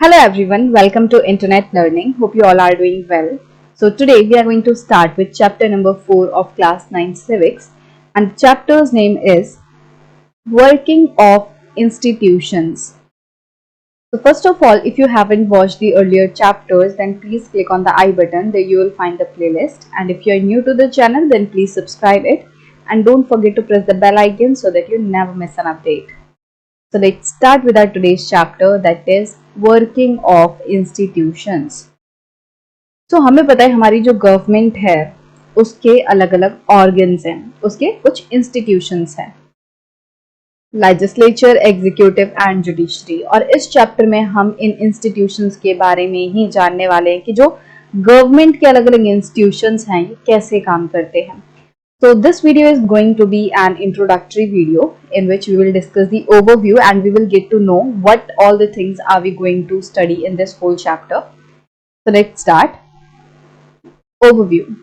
Hello everyone, welcome to Internet Learning. Hope you all are doing well. So today we are going to start with chapter number 4 of class 9 civics, and the chapter's name is Working of Institutions. So first of all, if you haven't watched the earlier chapters, then please click on the I button. There you will find the playlist, and if you are new to the channel, then please subscribe it and don't forget to press the bell icon so that you never miss an update. So let's start with our today's chapter, that is working of institutions. So हमें पता है हमारी जो government है उसके अलग अलग organs हैं, उसके कुछ इंस्टीट्यूशंस हैं, लेजिस्लेचर, एग्जीक्यूटिव एंड जुडिशरी। और इस चैप्टर में हम इन इंस्टीट्यूशंस के बारे में ही जानने वाले हैं कि जो गवर्नमेंट के अलग अलग इंस्टीट्यूशंस हैं ये कैसे काम करते हैं। So this video is going to be an introductory video in which we will discuss the overview and we will get to know what all the things are we going to study in this whole chapter. So let's start. Overview.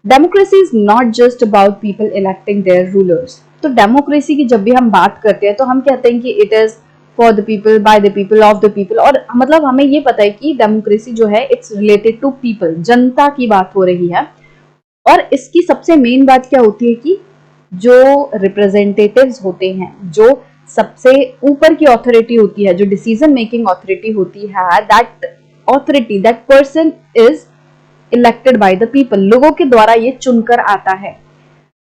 Democracy is not just about people electing their rulers. तो democracy की जब भी हम बात करते हैं तो हम कहते हैं कि it is for the people, by the people, of the people. और मतलब हमें ये पता है कि डेमोक्रेसी जो है इट्स रिलेटेड टू पीपल, जनता की बात हो रही है। और इसकी सबसे मेन बात क्या होती है कि जो रिप्रेजेंटेटिव्स होते हैं, जो सबसे ऊपर की अथॉरिटी होती है, जो डिसीजन मेकिंग अथॉरिटी होती है, that authority, that person is elected by the people. लोगों के द्वारा ये चुनकर आता है।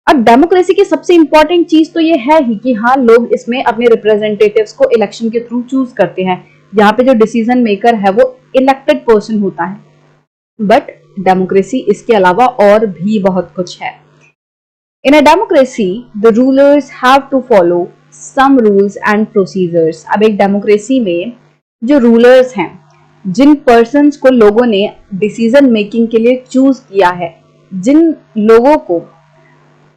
अब डेमोक्रेसी की सबसे इंपॉर्टेंट चीज तो ये है ही कि हाँ, लोग इसमें अपने रिप्रेजेंटेटिव्स को इलेक्शन के थ्रू चूज करते हैं। यहाँ पे जो डिसीजन मेकर है वो इलेक्टेड पर्सन होता है। बट डेमोक्रेसी इसके अलावा और भी बहुत कुछ है। In a democracy the rulers have to follow some rules and procedures. अब एक डेमोक्रेसी में जो रूलर्स हैं, जिन पर्सन्स को लोगों ने डिसीजन मेकिंग के लिए चूज किया है, जिन लोगों को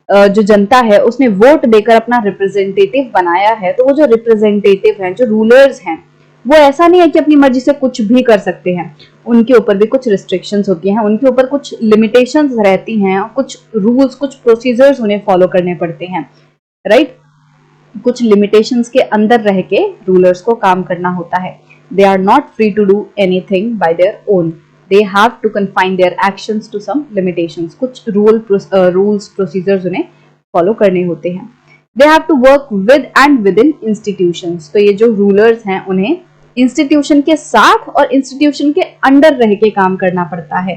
जो जनता है उसने वोट देकर अपना रिप्रेजेंटेटिव बनाया है, तो वो जो रिप्रेजेंटेटिव हैं, जो रूलर्स हैं, वो ऐसा नहीं है कि अपनी मर्जी से कुछ भी कर सकते हैं। उनके ऊपर भी कुछ रिस्ट्रिक्शंस होती हैं, उनके ऊपर कुछ लिमिटेशंस रहती हैं, कुछ रूल्स, कुछ प्रोसीजर्स उन्हें फॉलो करने पड़ते हैं, राइट। कुछ लिमिटेशंस के अंदर रह के रूलर्स को काम करना होता है। They are not free to do anything by their own, they have to confine their actions to some limitations. कुछ रूल्स प्रोसीजर्स उन्हें फॉलो करने होते हैं। They have to work with and within institutions. तो ये जो rulers हैं उन्हें इंस्टीट्यूशन के साथ और इंस्टीट्यूशन के अंडर रह के काम करना पड़ता है।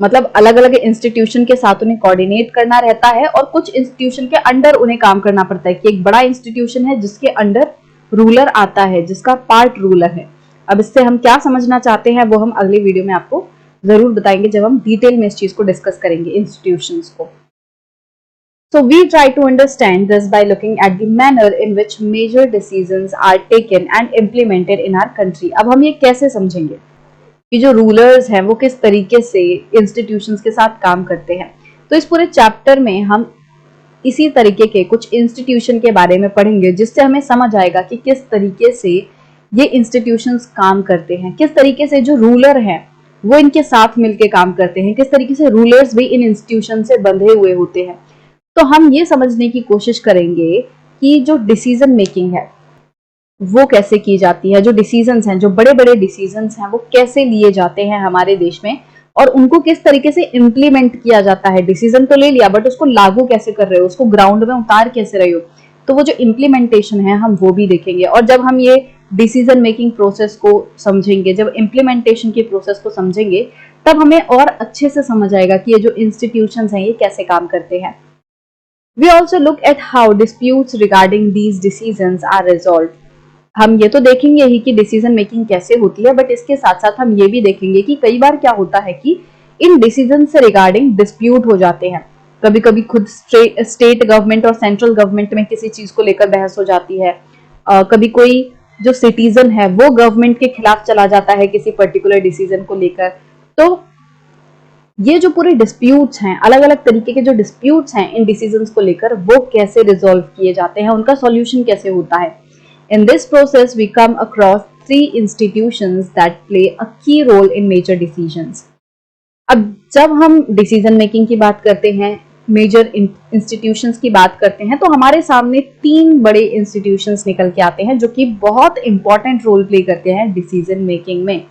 मतलब अलग अलग इंस्टीट्यूशन के साथ उन्हें कोऑर्डिनेट करना रहता है और कुछ इंस्टीट्यूशन के अंडर उन्हें काम करना पड़ता है कि एक बड़ा इंस्टीट्यूशन है जिसके अंडर रूलर आता है, जिसका पार्ट रूलर है। अब इससे हम क्या समझना चाहते हैं वो हम अगले वीडियो में आपको जरूर बताएंगे जब हम डिटेल में इस चीज को डिस्कस करेंगे, इंस्टीट्यूशंस को। So we try to understand this by looking at the manner in which major decisions are taken and implemented in our country. अब हम ये कैसे समझेंगे कि जो रूलर्स हैं वो किस तरीके से इंस्टीट्यूशंस के साथ काम करते हैं। तो इस पूरे चैप्टर में हम इसी तरीके के कुछ इंस्टीट्यूशन के बारे में पढ़ेंगे, जिससे हमें समझ आएगा कि किस तरीके से ये इंस्टीट्यूशंस काम करते हैं, किस तरीके से जो रूलर हैं वो इनके साथ मिलके काम करते हैं, किस तरीके से रूलर्स भी इन इंस्टीट्यूशन से बंधे हुए होते हैं। तो हम ये समझने की कोशिश करेंगे कि जो डिसीजन मेकिंग है वो कैसे की जाती है, जो डिसीजंस हैं, जो बड़े बड़े डिसीजंस हैं वो कैसे लिए जाते हैं हमारे देश में, और उनको किस तरीके से इम्प्लीमेंट किया जाता है। डिसीजन तो ले लिया बट उसको लागू कैसे कर रहे हो, उसको ग्राउंड में उतार कैसे रहे हो, तो वो जो इम्प्लीमेंटेशन है हम वो भी देखेंगे। और जब हम ये डिसीजन मेकिंग प्रोसेस को समझेंगे, जब इम्प्लीमेंटेशन के प्रोसेस को समझेंगे, तब हमें और अच्छे से समझ आएगा कि ये जो इंस्टीट्यूशंस हैं ये कैसे काम करते हैं। We also look at how disputes regarding these decisions are resolved. हम ये तो देखेंगे ही कि डिसीजन मेकिंग कैसे होती है, बट इसके साथ साथ हम ये भी देखेंगे कि कई बार क्या होता है कि इन डिसीजन से रिगार्डिंग डिस्प्यूट हो जाते हैं। कभी कभी खुद स्टेट गवर्नमेंट और सेंट्रल गवर्नमेंट में किसी चीज को लेकर बहस हो जाती है। कभी कोई जो सिटीजन है वो गवर्नमेंट के खिलाफ चला जाता है किसी पर्टिकुलर डिसीजन को लेकर। तो ये जो पूरे डिस्प्यूट्स हैं, अलग अलग तरीके के जो डिस्प्यूट्स हैं इन डिसीजंस को लेकर, वो कैसे रिजॉल्व किए जाते हैं, उनका सॉल्यूशन कैसे होता है। In this process we come across 3 institutions that play a key role in major decisions. अब जब हम डिसीजन मेकिंग की बात करते हैं, मेजर इंस्टीट्यूशंस की बात करते हैं तो हमारे सामने 3 बड़े इंस्टीट्यूशंस निकल के आते हैं जो कि बहुत इंपॉर्टेंट रोल प्ले करते हैं डिसीजन मेकिंग में।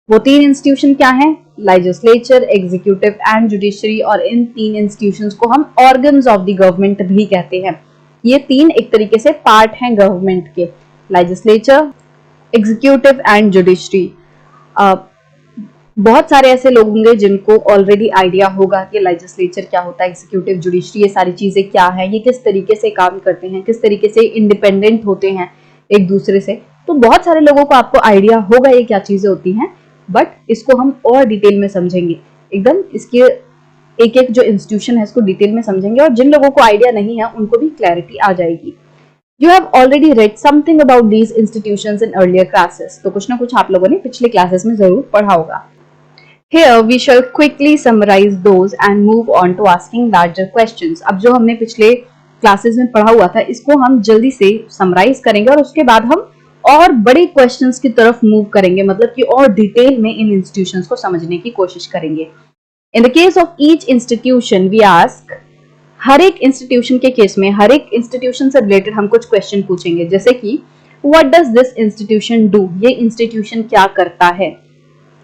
वो 3 इंस्टीट्यूशन क्या हैं? Legislature, executive and judiciary. और इन 3 इंस्टीट्यूशंस को हम ऑर्गन्स ऑफ द गवर्नमेंट भी कहते हैं। ये 3 एक तरीके से पार्ट हैं गवर्नमेंट के, लेजिस्लेचर, एग्जीक्यूटिव एंड जुडिशरी। बहुत सारे ऐसे लोग होंगे जिनको ऑलरेडी आइडिया होगा कि लेजिस्लेचर क्या होता है, एग्जीक्यूटिव, जुडिशरी, ये सारी चीजें क्या है, ये किस तरीके से काम करते हैं, किस तरीके से इंडिपेंडेंट होते हैं एक दूसरे से। तो बहुत सारे लोगों को आपको आइडिया होगा ये क्या चीजें होती हैं, बट इसको हम और डिटेल में समझेंगे। एकदम इसके एक एक जो इंस्टीट्यूशन है इसको डिटेल में समझेंगे, और जिन लोगों को आइडिया नहीं है उनको भी क्लैरिटी आ जाएगी। You have already read something about these institutions in earlier classes. तो कुछ ना कुछ आप लोगों ने पिछले क्लासेस में जरूर पढ़ा होगा। Here we shall quickly summarize those and move on to asking larger questions. अब जो हमने पिछले क्लासेस में पढ़ा हुआ था इसको हम जल्दी से समराइज करेंगे और उसके बाद हम और बड़े क्वेश्चंस की तरफ मूव करेंगे, मतलब कि और डिटेल में इन इंस्टीट्यूशंस को समझने की कोशिश करेंगे। In the case of each institution we ask, हर एक इंस्टीट्यूशन के केस में हर एक इंस्टीट्यूशन से रिलेटेड हम कुछ क्वेश्चन पूछेंगे, जैसे कि what does this institution do, ये इंस्टीट्यूशन क्या करता है,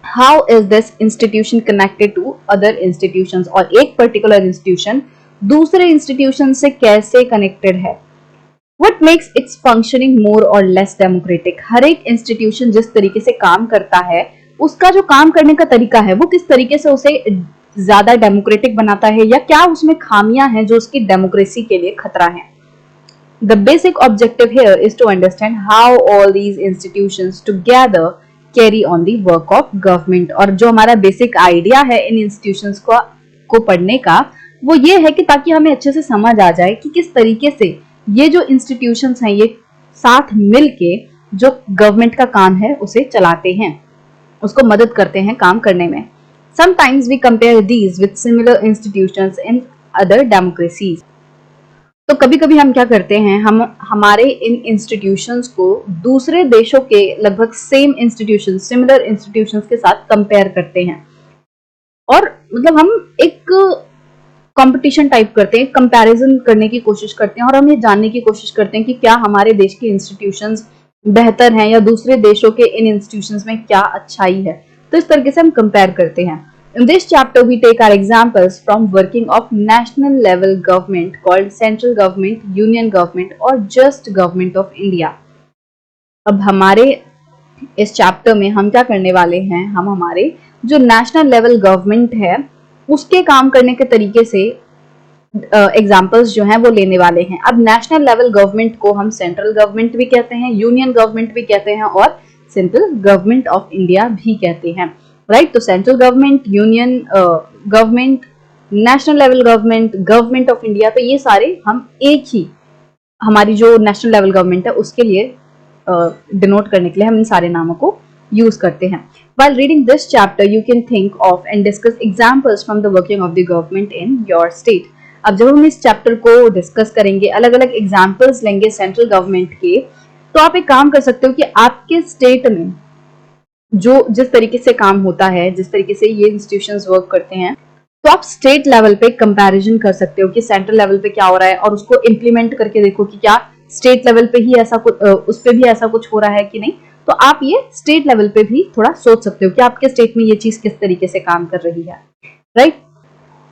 how is this institution connected to other institutions, और एक पर्टिकुलर इंस्टीट्यूशन दूसरे इंस्टीट्यूशन से कैसे कनेक्टेड है, व्हाट मेक्स इट्स फंक्शनिंग मोर और लेस डेमोक्रेटिक, हर एक इंस्टीट्यूशन जिस तरीके से काम करता है उसका जो काम करने का तरीका है वो किस तरीके से उसे ज्यादा डेमोक्रेटिक बनाता है, या क्या उसमें खामियां हैं जो उसकी डेमोक्रेसी के लिए खतरा है। The basic objective here is to understand how all these institutions together carry on the work of government। और जो हमारा बेसिक आइडिया है इन इंस्टीट्यूशंस को पढ़ने का वो ये है कि ताकि हमें अच्छे से समझ आ जाए कि किस तरीके से ये जो इंस्टीट्यूशंस हैं ये साथ मिलके जो गवर्नमेंट का काम है उसे चलाते हैं, उसको मदद करते हैं काम करने में। Sometimes we compare these with similar institutions in other democracies। तो कभी-कभी हम क्या करते हैं, हम हमारे इन इंस्टीट्यूशंस को दूसरे देशों के लगभग सेम इंस्टीट्यूशन, सिमिलर इंस्टीट्यूशंस के साथ कंपेयर करते हैं, और मतलब हम एक कंपटीशन टाइप करते हैं, कंपैरिजन करने की कोशिश करते हैं, और हम ये जानने की कोशिश करते हैं कि क्या हमारे देश के इंस्टीट्यूशंस बेहतर हैं या दूसरे देशों के इन इंस्टीट्यूशंस में क्या अच्छाई है। तो इस तरीके से हम कंपेयर करते हैं। In this chapter we take our examples from working of national level government called central government, union government or just government of India। अब हमारे इस चैप्टर में हम क्या करने वाले हैं, हम हमारे जो नेशनल लेवल गवर्नमेंट है उसके काम करने के तरीके से एग्जाम्पल्स जो हैं वो लेने वाले हैं। अब नेशनल लेवल गवर्नमेंट को हम सेंट्रल गवर्नमेंट भी कहते हैं, यूनियन गवर्नमेंट भी कहते हैं और सेंट्रल गवर्नमेंट ऑफ इंडिया भी कहते हैं, राइट। तो central government, union government, national level government, government of India, तो ये सारे हम एक ही हमारी जो नेशनल लेवल गवर्नमेंट है उसके लिए डिनोट करने के लिए हम इन सारे नामों को यूज करते हैं। While reading this chapter, you can think of and discuss examples from the working of the government in your state। अब जब हम इस चैप्टर को डिस्कस करेंगे, अलग अलग एग्जाम्पल्स लेंगे सेंट्रल गवर्नमेंट के, तो आप एक काम कर सकते हो कि आपके स्टेट में जो जिस तरीके से काम होता है, जिस तरीके से ये इंस्टीट्यूशंस वर्क करते हैं, तो आप स्टेट लेवल पे कंपैरिजन कर सकते हो कि सेंट्रल लेवल पे क्या हो रहा है और उसको इम्प्लीमेंट करके देखो कि क्या स्टेट लेवल पे ही ऐसा कुछ उस पे भी ऐसा कुछ हो रहा है कि नहीं। तो आप ये स्टेट लेवल पे भी थोड़ा सोच सकते हो कि आपके स्टेट में ये चीज किस तरीके से काम कर रही है, right.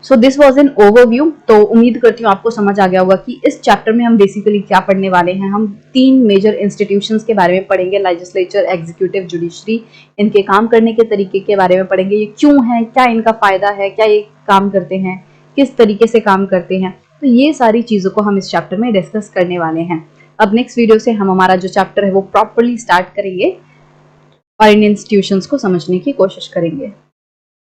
So this was an overview. तो उम्मीद करती हूँ आपको समझ आ गया होगा कि इस चैप्टर में हम बेसिकली क्या पढ़ने वाले हैं। हम 3 मेजर इंस्टीट्यूशंस के बारे में पढ़ेंगे, लेजिस्लेचर, एग्जीक्यूटिव, जुडिशरी, इनके काम करने के तरीके के बारे में पढ़ेंगे। ये क्यों है, क्या इनका फायदा है, क्या ये काम करते हैं, किस तरीके से काम करते हैं, तो ये सारी चीजों को हम इस चैप्टर में डिस्कस करने वाले हैं। अब नेक्स्ट वीडियो से हम हमारा जो चैप्टर है वो प्रॉपर्ली स्टार्ट करेंगे और इन इंस्टीट्यूशंस को समझने की कोशिश करेंगे।